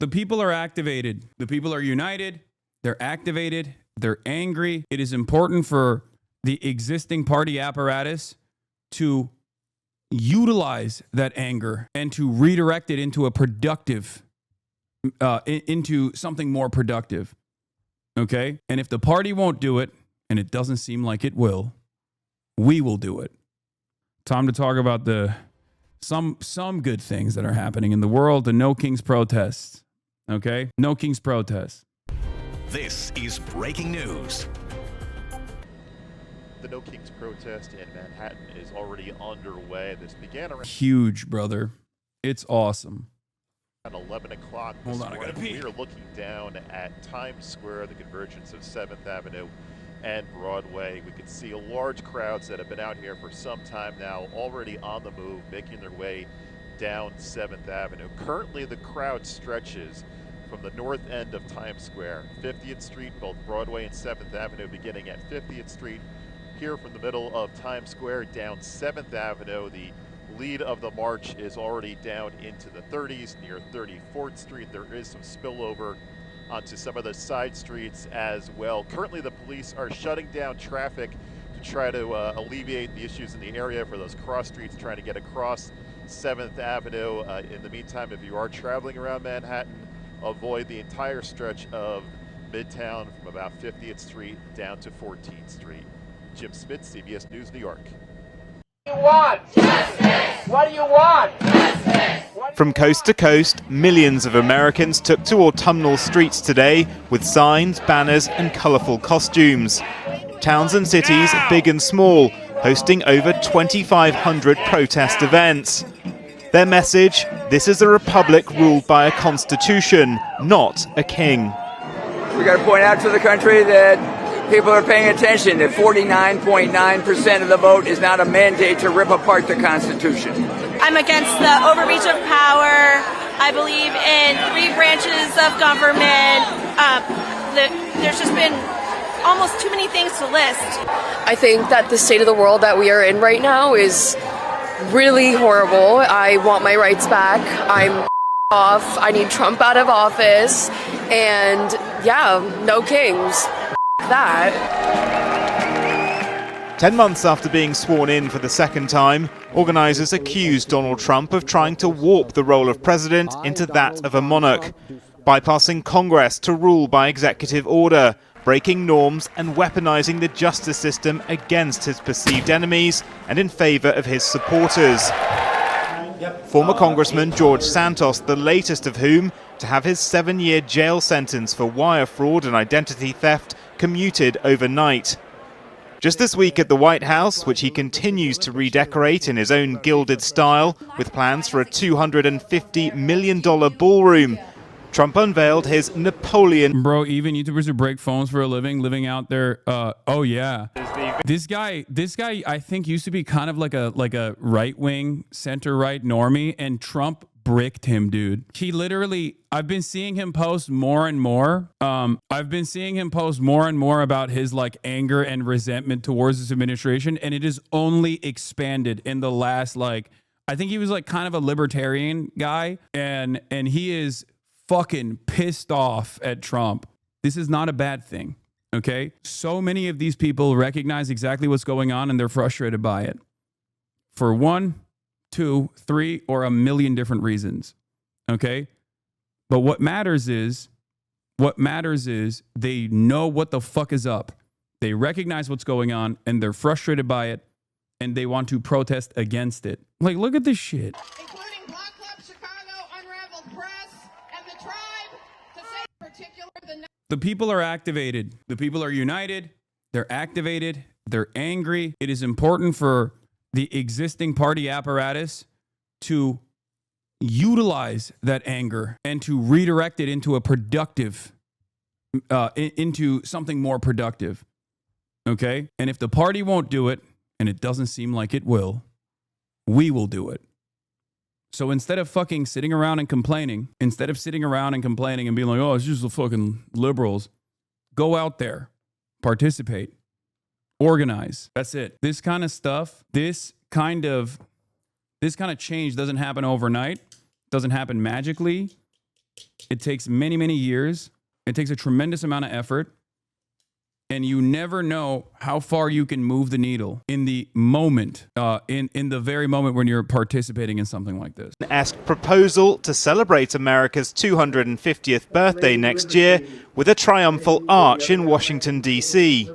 The people are activated. The people are united. They're activated. They're angry. It is important for the existing party apparatus to utilize that anger and to redirect it into a productive, into something more productive. Okay? And if the party won't do it, and it doesn't seem like it will, we will do it. Time to talk about some good things that are happening in the world. The No Kings protests. Okay? No Kings protests. This is breaking news. The No Kings protest in Manhattan is already underway. This began around huge, brother. It's awesome. 11 o'clock. Hold on, I gotta pee. We are looking down at Times Square, the convergence of 7th Avenue and Broadway. We can see large crowds that have been out here for some time now, already on the move, making their way down 7th Avenue. Currently, the crowd stretches from the north end of Times Square, 50th Street, both Broadway and 7th Avenue, beginning at 50th Street. Here from the middle of Times Square down 7th Avenue, the lead of the march is already down into the 30s near 34th Street. There is some spillover onto some of the side streets as well. Currently, the police are shutting down traffic to try to alleviate the issues in the area for those cross streets trying to get across 7th Avenue. In the meantime, if you are traveling around Manhattan, avoid the entire stretch of Midtown from about 50th Street down to 14th Street. Jim Smith, CBS News, New York. What do you want? Justice! What do you want? Justice! From coast to coast, millions of Americans took to autumnal streets today with signs, banners and colourful costumes. Towns and cities, big and small, hosting over 2,500 protest events. Their message, this is a republic ruled by a constitution, not a king. We got to point out to the country that people are paying attention, that 49.9% of the vote is not a mandate to rip apart the Constitution. I'm against the overreach of power. I believe in 3 branches of government. There's just been almost too many things to list. I think that the state of the world that we are in right now is really horrible. I want my rights back. I'm off. I need Trump out of office. And yeah, no kings. That. 10 months after being sworn in for the second time, organisers accused Donald Trump of trying to warp the role of president into that of a monarch, bypassing Congress to rule by executive order, breaking norms and weaponising the justice system against his perceived enemies and in favour of his supporters. Former Congressman George Santos, the latest of whom, to have his 7-year jail sentence for wire fraud and identity theft commuted overnight. Just this week at the White House, which he continues to redecorate in his own gilded style, with plans for a $250 million ballroom, Trump unveiled his Napoleon. Bro, even YouTubers who break phones for a living, living out there. Oh yeah, this guy, I think used to be kind of like a right-wing, center-right normie, and Trump bricked him, dude. He literally, I've been seeing him post more and more. I've been seeing him post more and more about his like anger and resentment towards this administration, and it has only expanded in the last I think he was like kind of a libertarian guy, and he is fucking pissed off at Trump. This is not a bad thing, okay? So many of these people recognize exactly what's going on and they're frustrated by it for 1, 2, 3, or a million different reasons, okay? But what matters is they know what the fuck is up. They recognize what's going on and they're frustrated by it and they want to protest against it. Like, look at this shit. Including Block Club Chicago, Unraveled Press, and the Tribe, to say in particular the people are activated. The people are united. They're activated. They're angry. It is important for the existing party apparatus to utilize that anger and to redirect it into a productive, into something more productive. Okay? And if the party won't do it, and it doesn't seem like it will, we will do it. So instead of fucking sitting around and complaining, and being like, oh, it's just the fucking liberals, go out there, participate, organize. That's it. This kind of stuff, this kind of change doesn't happen overnight, doesn't happen magically. It takes many, many years. It takes a tremendous amount of effort. And you never know how far you can move the needle in the moment, in the very moment when you're participating in something like this. Esque proposal to celebrate America's 250th birthday next year with a triumphal arch in Washington, D.C.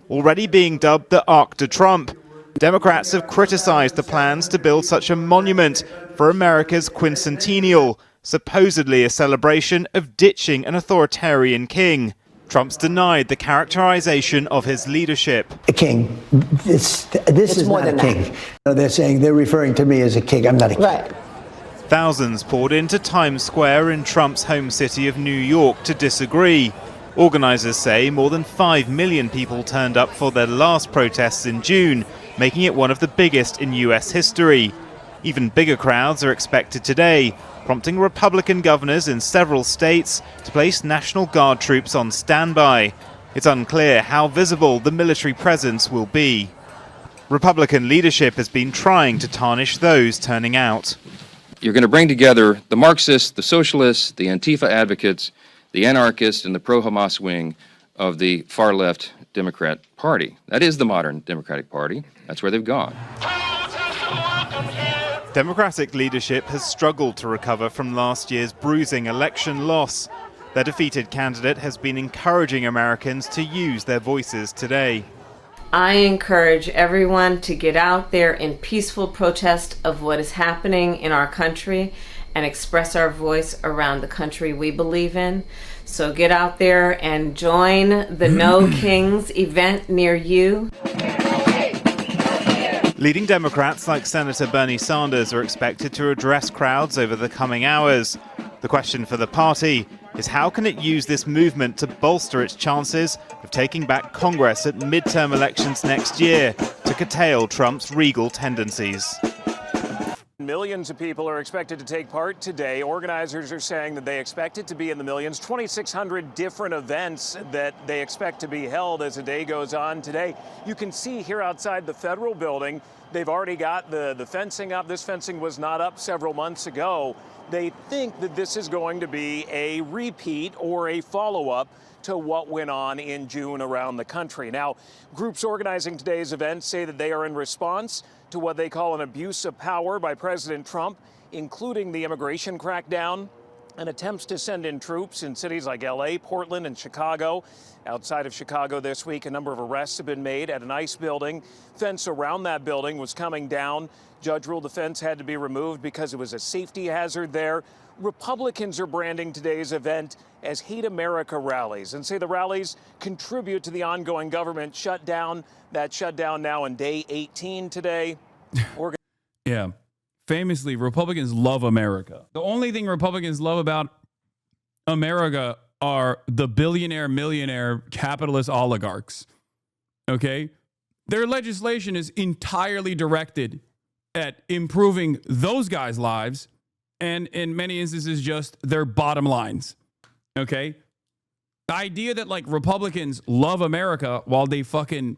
Already being dubbed the Arc de Trump, Democrats have criticized the plans to build such a monument for America's quincentennial, supposedly a celebration of ditching an authoritarian king. Trump's denied the characterization of his leadership. A king. This is not a king. They're referring to me as a king. I'm not a king. Right. Thousands poured into Times Square in Trump's home city of New York to disagree. Organizers say more than 5 million people turned up for their last protests in June, making it one of the biggest in U.S. history. Even bigger crowds are expected today, prompting Republican governors in several states to place National Guard troops on standby. It's unclear how visible the military presence will be. Republican leadership has been trying to tarnish those turning out. You're going to bring together the Marxists, the socialists, the Antifa advocates, the anarchists, and the pro-Hamas wing of the far-left Democrat Party. That is the modern Democratic Party. That's where they've gone. Democratic leadership has struggled to recover from last year's bruising election loss. Their defeated candidate has been encouraging Americans to use their voices today. I encourage everyone to get out there in peaceful protest of what is happening in our country and express our voice around the country we believe in. So get out there and join the No Kings event near you. Leading Democrats like Senator Bernie Sanders are expected to address crowds over the coming hours. The question for the party is how can it use this movement to bolster its chances of taking back Congress at midterm elections next year to curtail Trump's regal tendencies. Millions of people are expected to take part today. Organizers are saying that they expect it to be in the millions. 2,600 different events that they expect to be held as the day goes on today. You can see here outside the federal building, they've already got the fencing up. This fencing was not up several months ago. They think that this is going to be a repeat or a follow-up to what went on in June around the country. Now, groups organizing today's event say that they are in response to what they call an abuse of power by President Trump, including the immigration crackdown and attempts to send in troops in cities like LA, Portland, and Chicago. Outside of Chicago this week, a number of arrests have been made at an ICE building. Fence around that building was coming down. Judge ruled the fence had to be removed because it was a safety hazard there. Republicans are branding today's event as Hate America rallies and say the rallies contribute to the ongoing government shutdown. That shutdown now in day 18 today. Yeah. Famously, Republicans love America. The only thing Republicans love about America are the billionaire, millionaire, capitalist oligarchs. Okay? Their legislation is entirely directed at improving those guys' lives and in many instances just their bottom lines. Okay? The idea that like Republicans love America while they fucking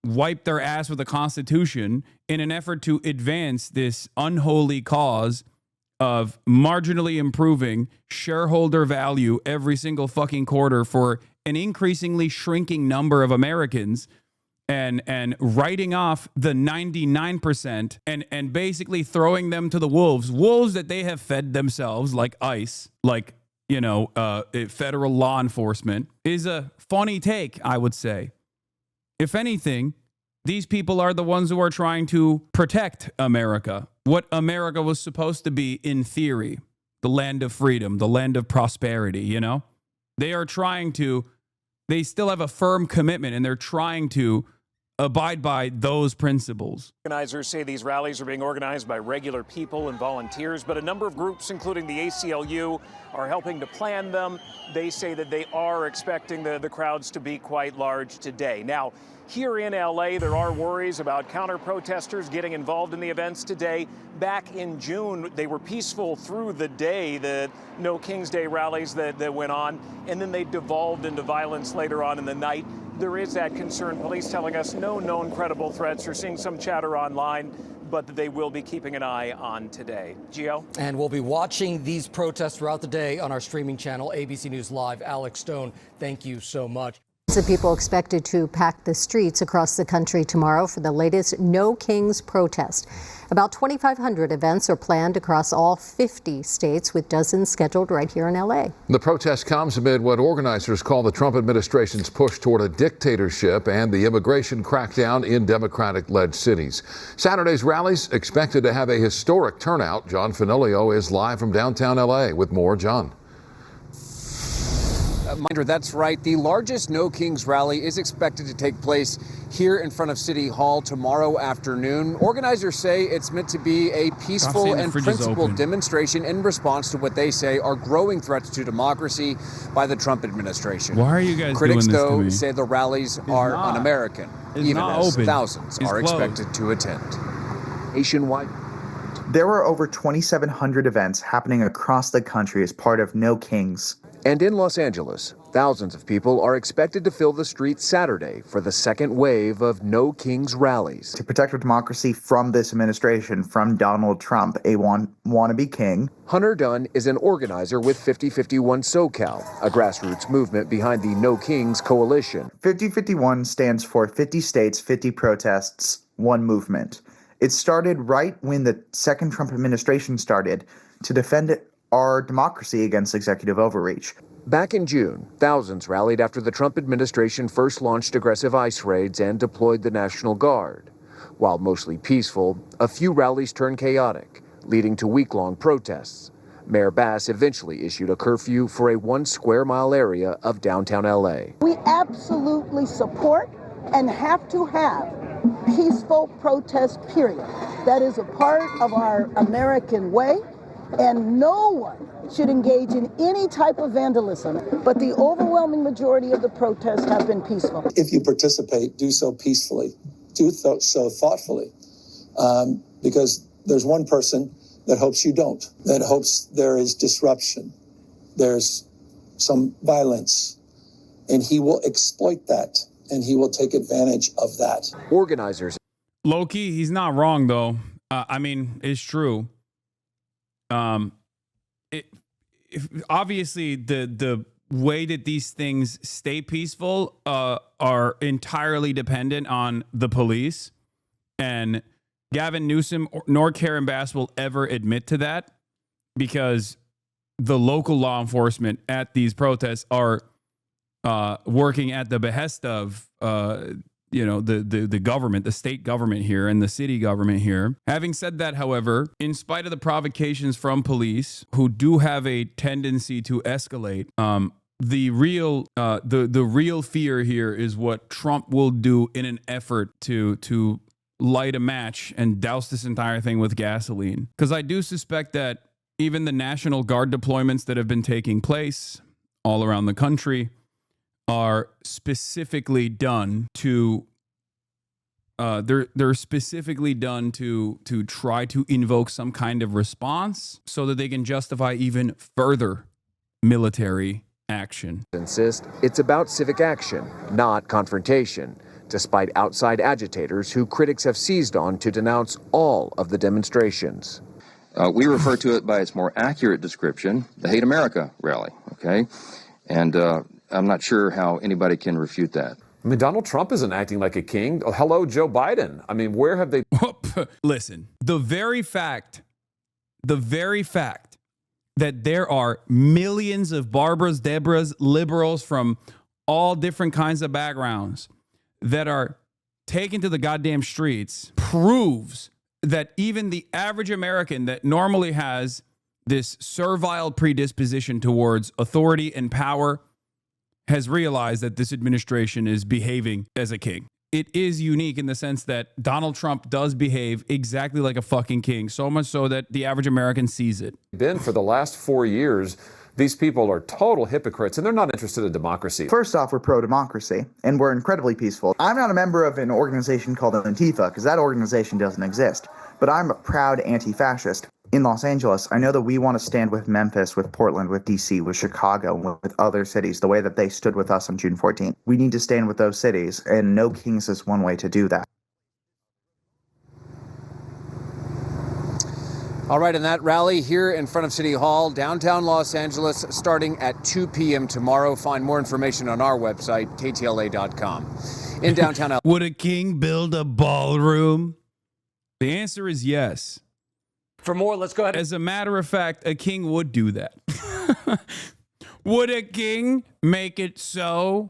wipe their ass with the Constitution in an effort to advance this unholy cause of marginally improving shareholder value every single fucking quarter for an increasingly shrinking number of Americans and writing off the 99% and basically throwing them to the wolves that they have fed themselves like ICE, like, you know, federal law enforcement is a funny take, I would say. If anything, these people are the ones who are trying to protect America, what America was supposed to be in theory, the land of freedom, the land of prosperity, you know? They still have a firm commitment and they're trying to abide by those principles. Organizers say these rallies are being organized by regular people and volunteers, but a number of groups, including the ACLU, are helping to plan them. They say that they are expecting the crowds to be quite large today. Now, here in LA, there are worries about counter-protesters getting involved in the events today. Back in June, they were peaceful through the day, the No King's Day rallies that went on, and then they devolved into violence later on in the night. There is that concern. Police telling us no known credible threats. You're seeing some chatter online but that they will be keeping an eye on today. Gio? And we'll be watching these protests throughout the day on our streaming channel, ABC News Live. Alex Stone, thank you so much. The people expected to pack the streets across the country tomorrow for the latest No Kings protest. About 2,500 events are planned across all 50 states, with dozens scheduled right here in L.A. The protest comes amid what organizers call the Trump administration's push toward a dictatorship and the immigration crackdown in Democratic-led cities. Saturday's rallies expected to have a historic turnout. John Fenolio is live from downtown L.A. with more. John. Minder, that's right. The largest No Kings rally is expected to take place here in front of City Hall tomorrow afternoon. Organizers say it's meant to be a peaceful and principled demonstration in response to what they say are growing threats to democracy by the Trump administration. Why are you guys Critics, doing this to though, me? say the rallies are un-American, even as thousands are expected to attend. Nationwide. There were over 2,700 events happening across the country as part of No Kings. And in Los Angeles, thousands of people are expected to fill the streets Saturday for the second wave of No Kings rallies. To protect our democracy from this administration, from Donald Trump, a wannabe king. Hunter Dunn is an organizer with 5051 SoCal, a grassroots movement behind the No Kings coalition. 5051 stands for 50 states, 50 protests, one movement. It started right when the second Trump administration started to defend our democracy against executive overreach. Back in June, thousands rallied after the Trump administration first launched aggressive ICE raids and deployed the National Guard. While mostly peaceful, a few rallies turned chaotic, leading to week-long protests. Mayor Bass eventually issued a curfew for a 1 square mile area of downtown LA. We absolutely support and have to have peaceful protest, period. That is a part of our American way. And no one should engage in any type of vandalism, but the overwhelming majority of the protests have been peaceful. If you participate, do so peacefully, do so thoughtfully, because there's one person that hopes you don't, that hopes there is disruption, there's some violence, and he will exploit that, and he will take advantage of that. Organizers. Low-key, he's not wrong, though. I mean, it's true. Obviously the way that these things stay peaceful are entirely dependent on the police, and Gavin Newsom nor Karen Bass will ever admit to that, because the local law enforcement at these protests are working at the behest of the government, the state government here and the city government here. Having said that, however, in spite of the provocations from police, who do have a tendency to escalate, the real fear here is what Trump will do in an effort to light a match and douse this entire thing with gasoline. Because I do suspect that even the National Guard deployments that have been taking place all around the country are specifically done to they're specifically done to try to invoke some kind of response so that they can justify even further military action. Insist it's about civic action, not confrontation, despite outside agitators who critics have seized on to denounce all of the demonstrations. We refer to it by its more accurate description, the Hate America rally, okay? And I'm not sure how anybody can refute that. I mean, Donald Trump isn't acting like a king. Oh, hello, Joe Biden. I mean, where have they... Listen, the very fact that there are millions of Barbaras, Deborahs, liberals from all different kinds of backgrounds that are taken to the goddamn streets proves that even the average American that normally has this servile predisposition towards authority and power has realized that this administration is behaving as a king. It is unique in the sense that Donald Trump does behave exactly like a fucking king, so much so that the average American sees it. Been for the last 4 years, these people are total hypocrites, and they're not interested in democracy. First off, we're pro-democracy, and we're incredibly peaceful. I'm not a member of an organization called Antifa, because that organization doesn't exist, but I'm a proud anti-fascist. In Los Angeles, I know that we want to stand with Memphis, with Portland, with DC, with Chicago, with other cities, the way that they stood with us on June 14th. We need to stand with those cities, and No Kings is one way to do that. All right, and that rally here in front of City Hall, downtown Los Angeles, starting at 2 p.m. tomorrow. Find more information on our website, ktla.com. In downtown LA. Would a king build a ballroom? The answer is yes. For more, let's go ahead. As a matter of fact, a king would do that. Would a king make it so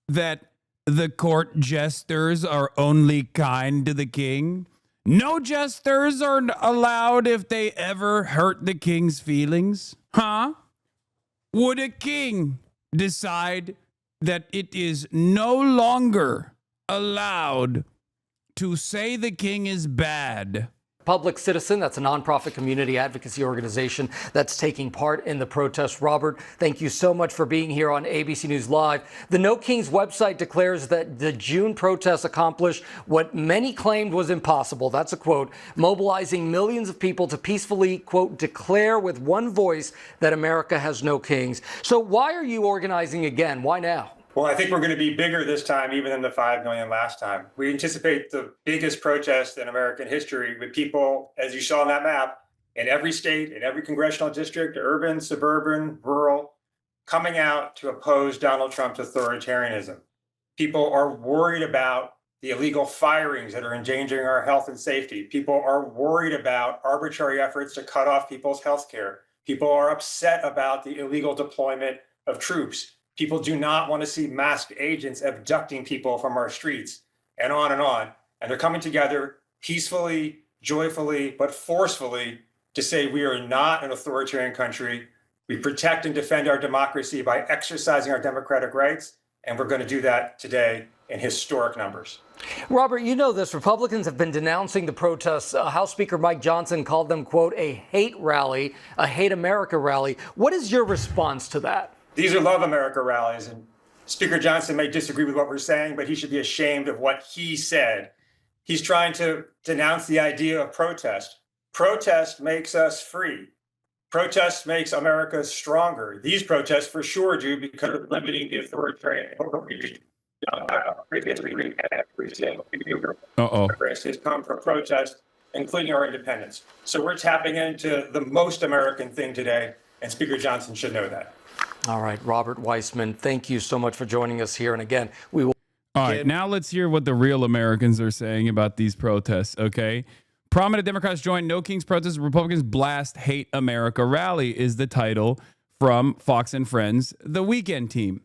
that the court jesters are only kind to the king? No jesters are allowed if they ever hurt the king's feelings? Huh? Would a king decide that it is no longer allowed to say the king is bad? Public Citizen, that's a nonprofit community advocacy organization that's taking part in the protest. Robert, thank you so much for being here on ABC News Live. The No Kings website declares that the June protests accomplished what many claimed was impossible. That's a quote, mobilizing millions of people to peacefully, quote, declare with one voice that America has no kings. So why are you organizing again? Why now? Well, I think we're going to be bigger this time, even than the 5 million last time. We anticipate the biggest protest in American history with people, as you saw on that map, in every state, in every congressional district, urban, suburban, rural, coming out to oppose Donald Trump's authoritarianism. People are worried about the illegal firings that are endangering our health and safety. People are worried about arbitrary efforts to cut off people's health care. People are upset about the illegal deployment of troops. People do not want to see masked agents abducting people from our streets, and on and on. And they're coming together peacefully, joyfully, but forcefully to say we are not an authoritarian country. We protect and defend our democracy by exercising our democratic rights, and we're going to do that today in historic numbers. Robert, you know this. Republicans have been denouncing the protests. House Speaker Mike Johnson called them, quote, a hate rally, a hate America rally. What is your response to that? These are Love America rallies, and Speaker Johnson may disagree with what we're saying, but he should be ashamed of what he said. He's trying to denounce the idea of protest. Protest makes us free. Protest makes America stronger. These protests for sure do, because of limiting the authoritarian overreach. Has come from protest, including our independence. So we're tapping into the most American thing today, and Speaker Johnson should know that. All right, Robert Weissman, thank you so much for joining us here. And again, we will. All right, now let's hear what the real Americans are saying about these protests, okay? Prominent Democrats join No Kings protests. Republicans blast Hate America rally is the title from Fox and Friends, the Weekend team.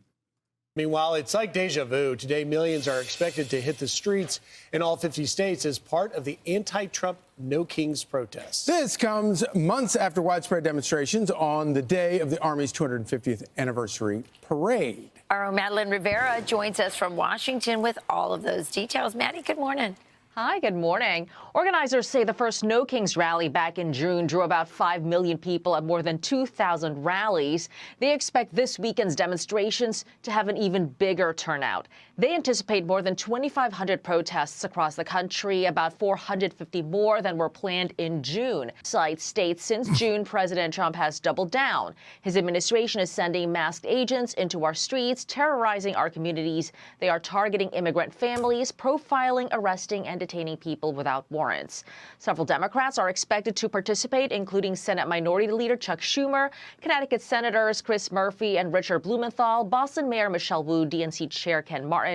Meanwhile, it's like deja vu. Today, millions are expected to hit the streets in all 50 states as part of the anti-Trump No Kings protests. This comes months after widespread demonstrations on the day of the Army's 250th anniversary parade. Our own Madeline Rivera joins us from Washington with all of those details. Maddie, good morning. Hi, good morning. Organizers say the first No Kings rally back in June drew about 5 million people at more than 2,000 rallies. They expect this weekend's demonstrations to have an even bigger turnout. They anticipate more than 2,500 protests across the country, about 450 more than were planned in June. Sites state since June, President Trump has doubled down. His administration is sending masked agents into our streets, terrorizing our communities. They are targeting immigrant families, profiling, arresting, and detaining people without warrants. Several Democrats are expected to participate, including Senate Minority Leader Chuck Schumer, Connecticut Senators Chris Murphy and Richard Blumenthal, Boston Mayor Michelle Wu, DNC Chair Ken Martin,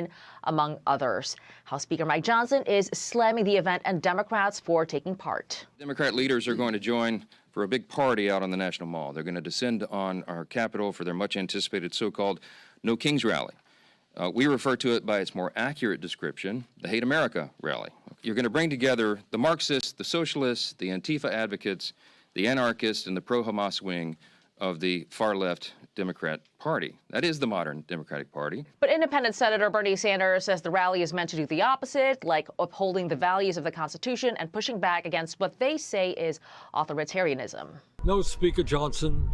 among others. House Speaker Mike Johnson is slamming the event and Democrats for taking part. Democrat leaders are going to join for a big party out on the National Mall. They're going to descend on our Capitol for their much anticipated so-called No Kings rally. We refer to it by its more accurate description, the Hate America rally. You're going to bring together the Marxists, the socialists, the Antifa advocates, the anarchists, and the pro-Hamas wing of the far-left Democrat Party. That is the modern Democratic Party. But independent Senator Bernie Sanders says the rally is meant to do the opposite, like upholding the values of the Constitution and pushing back against what they say is authoritarianism. No, Speaker Johnson,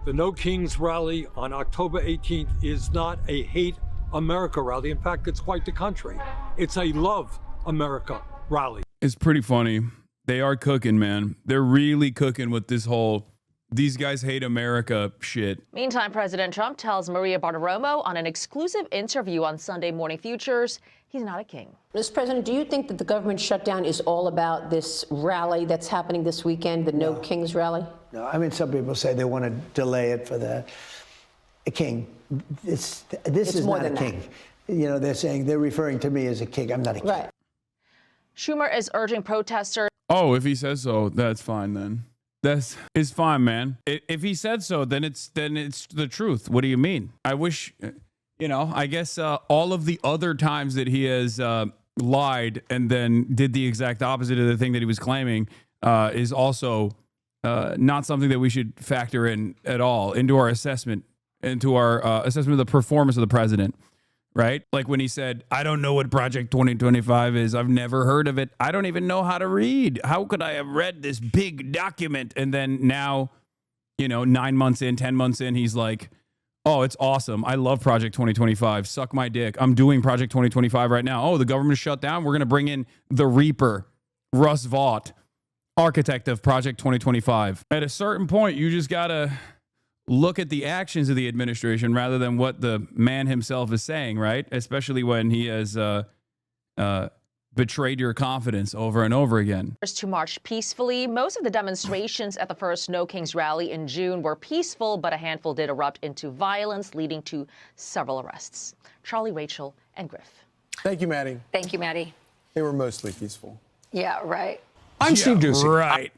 the No Kings rally on October 18th is not a hate America rally. In fact, it's quite the contrary. It's a Love America rally. It's pretty funny. They are cooking, man. They're really cooking with this whole these guys hate America shit. Meantime, President Trump tells Maria Bartiromo on an exclusive interview on Sunday Morning Futures he's not a king. Mr. President, do you think that the government shutdown is all about this rally that's happening this weekend, the No Kings rally? No, I mean, some people say they want to delay it for the king. This is more not a than king. You know, they're referring to me as a king. I'm not a king. Right. Schumer is urging protesters. Oh, if he says so, that's fine then. It's fine, man. If he said so, then it's the truth. What do you mean? I wish, I guess all of the other times that he has lied and then did the exact opposite of the thing that he was claiming is also not something that we should factor in at all into our assessment, of the performance of the president. Right? Like when he said, I don't know what Project 2025 is. I've never heard of it. I don't even know how to read. How could I have read this big document? And then now, 9 months in, 10 months in, he's like, oh, it's awesome. I love Project 2025. Suck my dick. I'm doing Project 2025 right now. Oh, the government is shut down. We're going to bring in the Reaper, Russ Vought, architect of Project 2025. At a certain point, you just got to look at the actions of the administration rather than what the man himself is saying, right? Especially when he has betrayed your confidence over and over again. To march peacefully. Most of the demonstrations at the first No Kings rally in June were peaceful, but a handful did erupt into violence, leading to several arrests. Charlie, Rachel, and Griff. Thank you, Maddie. Thank you, Maddie. They were mostly peaceful. Yeah, right. I'm Steve Doocy. Right.